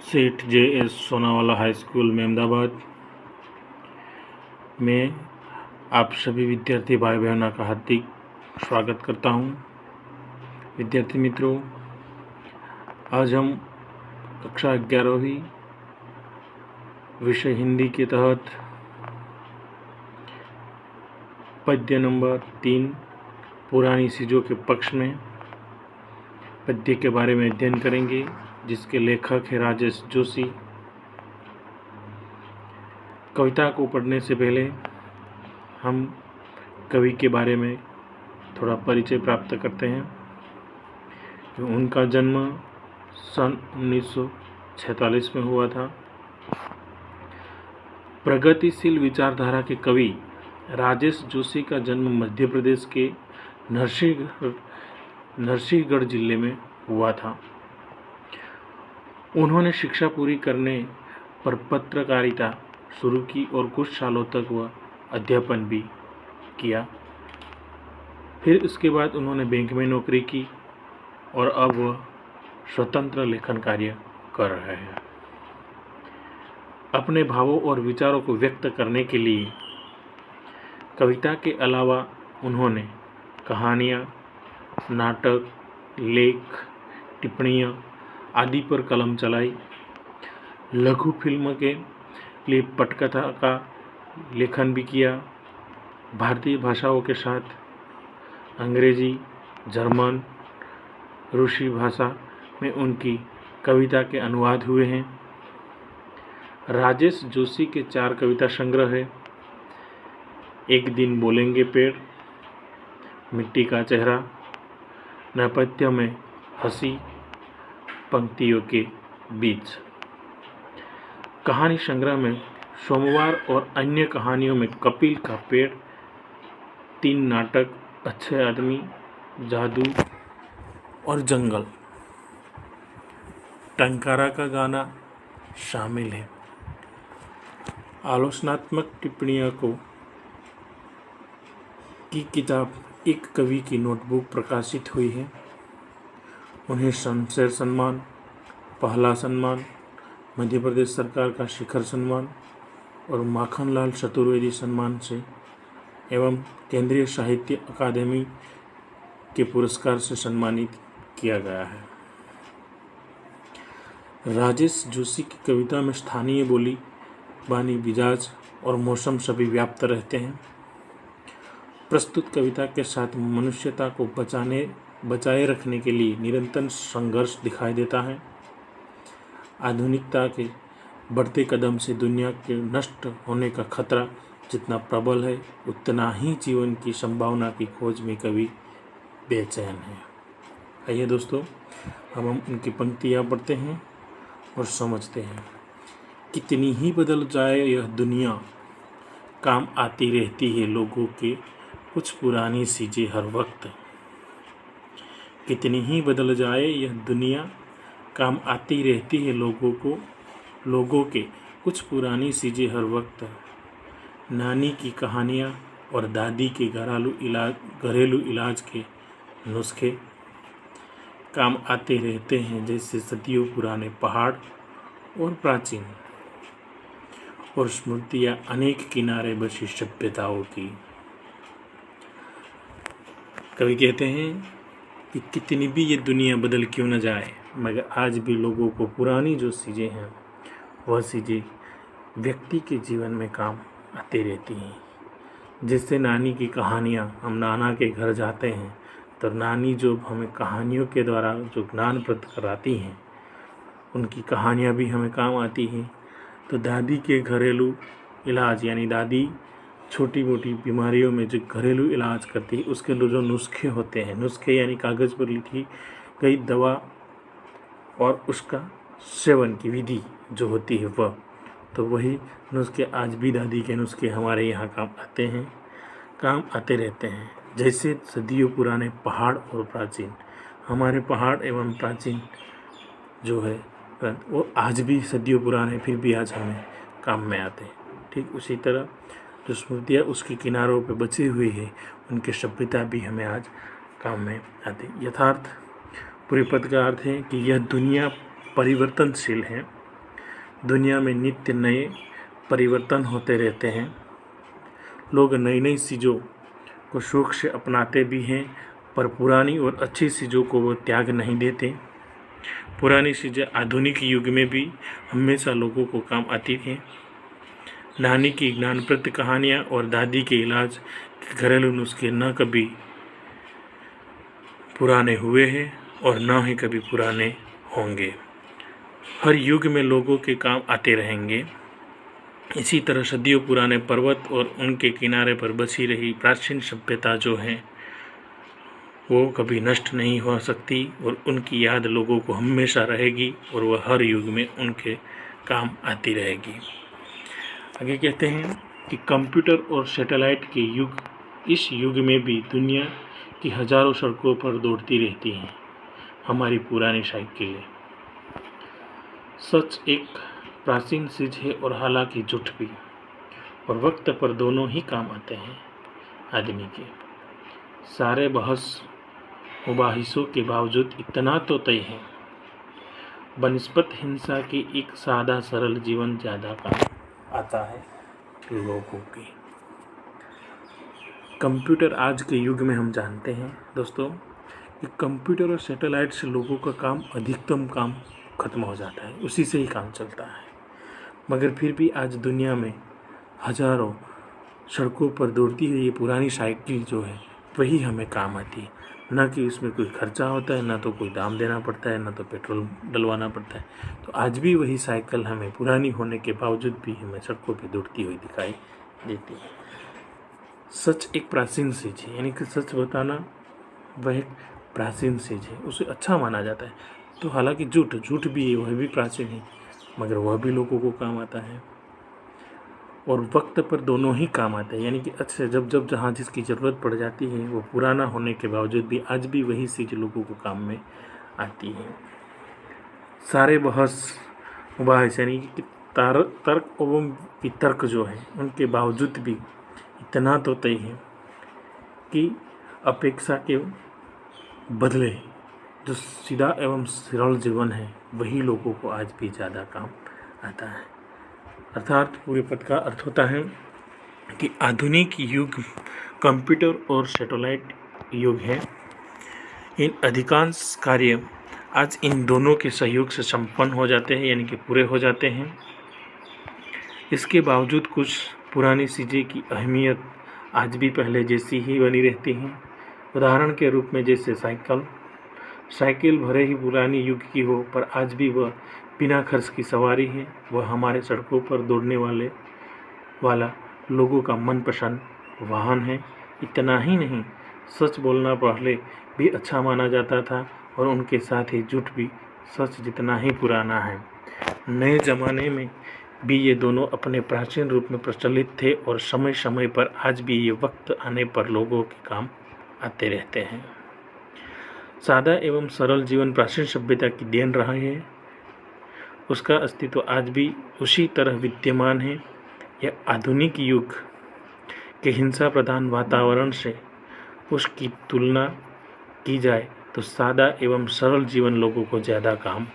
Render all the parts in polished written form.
सेठ JS. Sonawala high school मेमदाबाद में आप सभी विद्यार्थी भाई बहनों का हार्दिक स्वागत करता हूं। विद्यार्थी मित्रों, आज हम कक्षा 11वीं विषय हिंदी के तहत पद्य नंबर 3 पुरानी चीज़ों के पक्ष में पद्य के बारे में अध्ययन करेंगे, जिसके लेखक है राजेश जोशी। कविता को पढ़ने से पहले हम कवि के बारे में थोड़ा परिचय प्राप्त करते हैं। उनका जन्म सन 1946 में हुआ था। प्रगतिशील विचारधारा के कवि राजेश जोशी का जन्म मध्य प्रदेश के नरसिंहगढ़ जिले में हुआ था। उन्होंने शिक्षा पूरी करने पर पत्रकारिता शुरू की और कुछ सालों तक वह अध्यापन भी किया। फिर उसके बाद उन्होंने बैंक में नौकरी की और अब वह स्वतंत्र लेखन कार्य कर रहे हैं। अपने भावों और विचारों को व्यक्त करने के लिए कविता के अलावा उन्होंने कहानियाँ, नाटक, लेख, टिप्पणियाँ आदि पर कलम चलाई। लघु फिल्म के लिए पटकथा का लेखन भी किया। भारतीय भाषाओं के साथ अंग्रेजी, जर्मन, रूसी भाषा में उनकी कविता के अनुवाद हुए हैं। राजेश जोशी के 4 कविता संग्रह है। एक दिन बोलेंगे पेड़, मिट्टी का चेहरा, नेपथ्य में हंसी, पंक्तियों के बीच। कहानी संग्रह में सोमवार और अन्य कहानियों में कपिल का पेड़, 3 नाटक, अच्छे आदमी, जादू और जंगल, टंकारा का गाना शामिल है। आलोचनात्मक टिप्पणियों की किताब एक कवि की नोटबुक प्रकाशित हुई है। उन्हें शमशेर सम्मान, पहला सम्मान, मध्य प्रदेश सरकार का शिखर सम्मान और माखनलाल चतुर्वेदी सम्मान से एवं केंद्रीय साहित्य अकादमी के पुरस्कार से सम्मानित किया गया है। राजेश जोशी की कविता में स्थानीय बोली, बानी, मिजाज और मौसम सभी व्याप्त रहते हैं। प्रस्तुत कविता के साथ मनुष्यता को बचाए रखने के लिए निरंतर संघर्ष दिखाई देता है। आधुनिकता के बढ़ते कदम से दुनिया के नष्ट होने का खतरा जितना प्रबल है, उतना ही जीवन की संभावना की खोज में कवि बेचैन है। आइए दोस्तों, अब हम उनकी पंक्तियाँ पढ़ते हैं और समझते हैं। कितनी ही बदल जाए यह दुनिया, काम आती रहती है लोगों के कुछ पुरानी चीज़ें हर वक्त। कितनी ही बदल जाए यह दुनिया, काम आती रहती है लोगों के कुछ पुरानी चीज़ें हर वक्त। नानी की कहानियाँ और दादी के घरेलू इलाज के नुस्खे काम आते रहते हैं, जैसे सदियों पुराने पहाड़ और प्राचीन और स्मृतियाँ अनेक किनारे बसी सभ्यताओं की। कवि कहते हैं कि कितनी भी ये दुनिया बदल क्यों न जाए, मगर आज भी लोगों को पुरानी जो चीज़ें हैं वह चीज़ें व्यक्ति के जीवन में काम आती रहती हैं। जैसे नानी की कहानियाँ, हम नाना के घर जाते हैं तो नानी जो हमें कहानियों के द्वारा जो ज्ञान प्राप्त कराती हैं, उनकी कहानियाँ भी हमें काम आती हैं। तो दादी के घरेलू इलाज, यानी दादी छोटी मोटी बीमारियों में जो घरेलू इलाज करती है, उसके जो नुस्खे होते हैं, नुस्खे यानी कागज़ पर लिखी गई दवा और उसका सेवन की विधि जो होती है वह, तो वही नुस्खे आज भी दादी के नुस्खे हमारे यहाँ काम आते हैं, काम आते रहते हैं। जैसे सदियों पुराने पहाड़ और प्राचीन, हमारे पहाड़ एवं प्राचीन जो है वो आज भी सदियों पुराने, फिर भी आज हमें काम में आते हैं। ठीक उसी तरह जो स्मृतियाँ उसके किनारों पे बची हुई है, उनकी सभ्यता भी हमें आज काम में आती। यथार्थ पूरे पद का अर्थ है कि यह दुनिया परिवर्तनशील है, दुनिया में नित्य नए परिवर्तन होते रहते हैं। लोग नई नई चीज़ों को शौक से अपनाते भी हैं, पर पुरानी और अच्छी चीज़ों को वो त्याग नहीं देते। पुरानी चीज़ें आधुनिक युग में भी हमेशा लोगों को काम आती हैं। नानी की ज्ञानप्रद कहानियाँ और दादी के इलाज के घरेलू नुस्खे न कभी पुराने हुए हैं और न ही कभी पुराने होंगे। हर युग में लोगों के काम आते रहेंगे। इसी तरह सदियों पुराने पर्वत और उनके किनारे पर बसी रही प्राचीन सभ्यता जो है वो कभी नष्ट नहीं हो सकती और उनकी याद लोगों को हमेशा रहेगी और वह हर युग में उनके काम आती रहेगी। आगे कहते हैं कि कंप्यूटर और सैटेलाइट के युग, इस युग में भी दुनिया की हजारों सड़कों पर दौड़ती रहती हैं हमारी पुरानी साइकिलें। सच एक प्राचीन चीज है और हालांकि झूठ भी, और वक्त पर दोनों ही काम आते हैं आदमी के। सारे बहस मुबाहिसों के बावजूद इतना तो तय है, बनिस्बत हिंसा की एक सादा सरल जीवन ज़्यादा काम आता है लोगों के। कंप्यूटर आज के युग में हम जानते हैं दोस्तों कि कंप्यूटर और सैटेलाइट से लोगों का काम, अधिकतम काम खत्म हो जाता है, उसी से ही काम चलता है। मगर फिर भी आज दुनिया में हजारों सड़कों पर दौड़ती है ये पुरानी साइकिल जो है वही हमें काम आती है। ना कि उसमें कोई खर्चा होता है, ना तो कोई दाम देना पड़ता है, ना तो पेट्रोल डलवाना पड़ता है। तो आज भी वही साइकिल हमें पुरानी होने के बावजूद भी हमें सड़कों पर दौड़ती हुई दिखाई देती है। सच एक प्राचीन चीज़ है, यानी कि सच बताना वह एक प्राचीन चीज़ है, उसे अच्छा माना जाता है। तो हालांकि झूठ भी है, वह भी प्राचीन है, मगर वह भी लोगों को काम आता है। और वक्त पर दोनों ही काम आते हैं, यानी कि अच्छे जब जहाँ जिसकी ज़रूरत पड़ जाती है वो पुराना होने के बावजूद भी आज भी वही चीज़ लोगों को काम में आती है। सारे बहस मुबाहिस यानी कि तर्क एवं वितर्क जो है उनके बावजूद भी इतना तो तय है कि अपेक्षा के बदले जो सीधा एवं सरल जीवन है वही लोगों को आज भी ज़्यादा काम आता है। अर्थात पूरे पद का अर्थ होता है कि आधुनिक युग कंप्यूटर और सैटेलाइट युग है। इन अधिकांश कार्य आज इन दोनों के सहयोग से संपन्न हो जाते हैं, यानी कि पूरे हो जाते हैं। इसके बावजूद कुछ पुरानी चीज़ें की अहमियत आज भी पहले जैसी ही बनी रहती हैं। उदाहरण के रूप में जैसे साइकिल भले ही पुरानी युग की हो, पर आज भी वह बिना खर्च की सवारी है। वह हमारे सड़कों पर दौड़ने वाला लोगों का मनपसंद वाहन है। इतना ही नहीं, सच बोलना पहले भी अच्छा माना जाता था और उनके साथ ही झूठ भी सच जितना ही पुराना है। नए ज़माने में भी ये दोनों अपने प्राचीन रूप में प्रचलित थे और समय समय पर आज भी ये वक्त आने पर लोगों के काम आते रहते हैं। सादा एवं सरल जीवन प्राचीन सभ्यता की देन रहा है। उसका अस्तित्व आज भी उसी तरह विद्यमान है। यह आधुनिक युग के हिंसा प्रधान वातावरण से उसकी तुलना की जाए तो सादा एवं सरल जीवन लोगों को ज़्यादा काम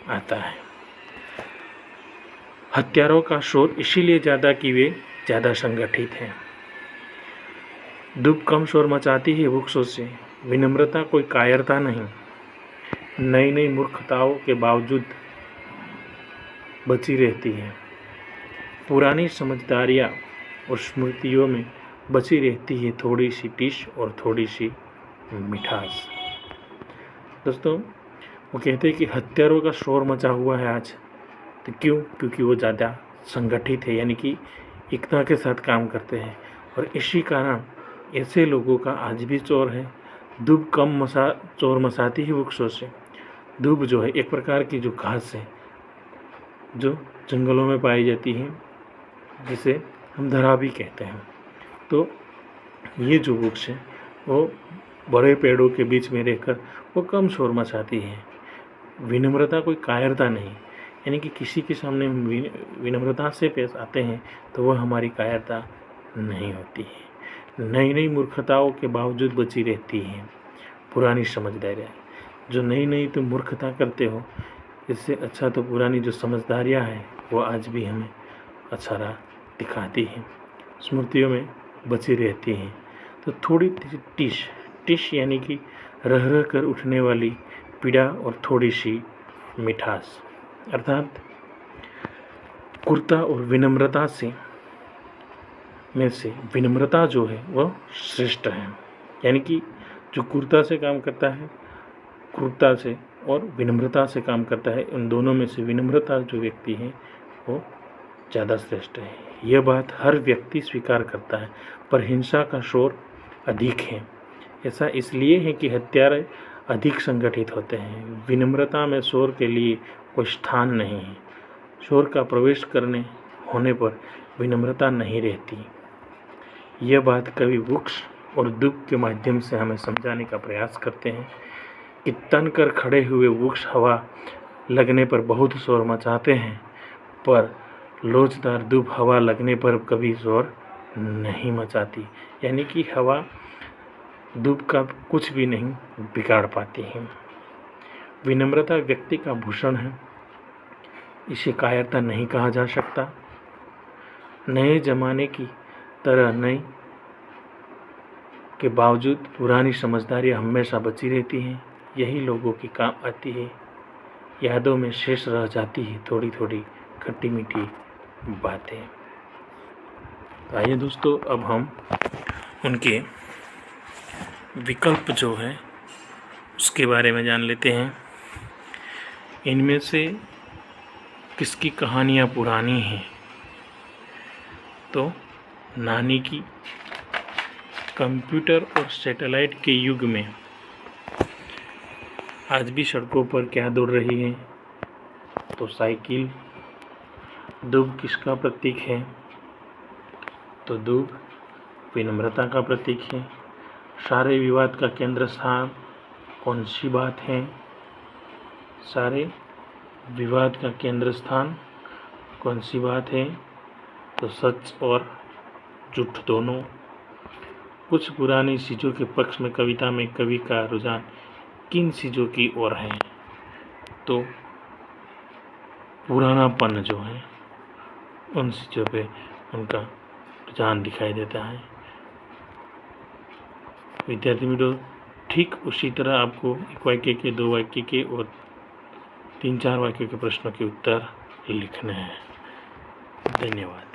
आता है। हत्यारों का शोर इसीलिए ज़्यादा कि वे ज़्यादा संगठित हैं। धूप कम शोर मचाती है वृक्षों से। विनम्रता कोई कायरता नहीं, नई नई मूर्खताओं के बावजूद बची रहती है। पुरानी समझदारियाँ और स्मृतियों में बची रहती है थोड़ी सी टीस और थोड़ी सी मिठास। दोस्तों, वो कहते हैं कि हत्यारों का शोर मचा हुआ है आज, तो क्यों? क्योंकि वो ज़्यादा संगठित है, यानी कि एकता के साथ काम करते हैं। और इसी कारण ऐसे लोगों का आज भी चोर है। धूप कम चोर मचाती है वृक्षों से। धूप जो है एक प्रकार की जो घास है जो जंगलों में पाई जाती है, जिसे हम धरा भी कहते हैं। तो ये जो वृक्ष है वो बड़े पेड़ों के बीच में रहकर वो कम शोर मचाती है। विनम्रता कोई कायरता नहीं, यानी कि किसी के सामने विनम्रता से पेश आते हैं तो वह हमारी कायरता नहीं होती है। नई नई मूर्खताओं के बावजूद बची रहती हैं पुरानी समझदारियाँ। जो नई नई तुम मूर्खता करते हो इससे अच्छा तो पुरानी जो समझदारियाँ हैं वो आज भी हमें अच्छा राह दिखाती हैं, स्मृतियों में बची रहती हैं। तो थोड़ी टिश यानी कि रह कर उठने वाली पीड़ा और थोड़ी सी मिठास, अर्थात कुर्ता और विनम्रता में से विनम्रता जो है वह श्रेष्ठ है। यानी कि जो कुर्ता से काम करता है, क्रूरता से और विनम्रता से काम करता है, उन दोनों में से विनम्रता जो व्यक्ति है वो ज़्यादा श्रेष्ठ है। यह बात हर व्यक्ति स्वीकार करता है, पर हिंसा का शोर अधिक है। ऐसा इसलिए है कि हत्यारे अधिक संगठित होते हैं। विनम्रता में शोर के लिए कोई स्थान नहीं है। शोर का प्रवेश करने होने पर विनम्रता नहीं रहती। यह बात कवि वृक्ष और दूब के माध्यम से हमें समझाने का प्रयास करते हैं कि तनकर खड़े हुए वृक्ष हवा लगने पर बहुत शोर मचाते हैं, पर लोचदार दूब हवा लगने पर कभी शोर नहीं मचाती। यानी कि हवा दूब का कुछ भी नहीं बिगाड़ पाती है। विनम्रता व्यक्ति का भूषण है, इसे कायरता नहीं कहा जा सकता। नए जमाने की तरह नई के बावजूद पुरानी समझदारियाँ हमेशा बची रहती हैं। यही लोगों की काम आती है, यादों में शेष रह जाती है थोड़ी थोड़ी खट्टी मीठी बातें। आइए दोस्तों, अब हम उनके विकल्प जो है उसके बारे में जान लेते हैं। इनमें से किसकी कहानियाँ पुरानी हैं? तो नानी की। कंप्यूटर और सैटेलाइट के युग में आज भी सड़कों पर क्या दौड़ रही है? तो साइकिल। दूब किसका प्रतीक है? तो दूब विनम्रता का प्रतीक है। सारे विवाद का केंद्र स्थान कौन सी बात है? सारे विवाद का केंद्र स्थान कौन सी बात है? तो सच और झूठ दोनों। कुछ पुरानी चीज़ों के पक्ष में कविता में कवि का रुझान किन चीज़ों की ओर है? तो पुरानापन जो है उन चीज़ों पे उनका रुझान दिखाई देता है। विद्यार्थी मित्रों, ठीक उसी तरह आपको एक वाक्य के, दो वाक्य के और 3-4 वाक्यों के प्रश्नों के उत्तर लिखने हैं। धन्यवाद।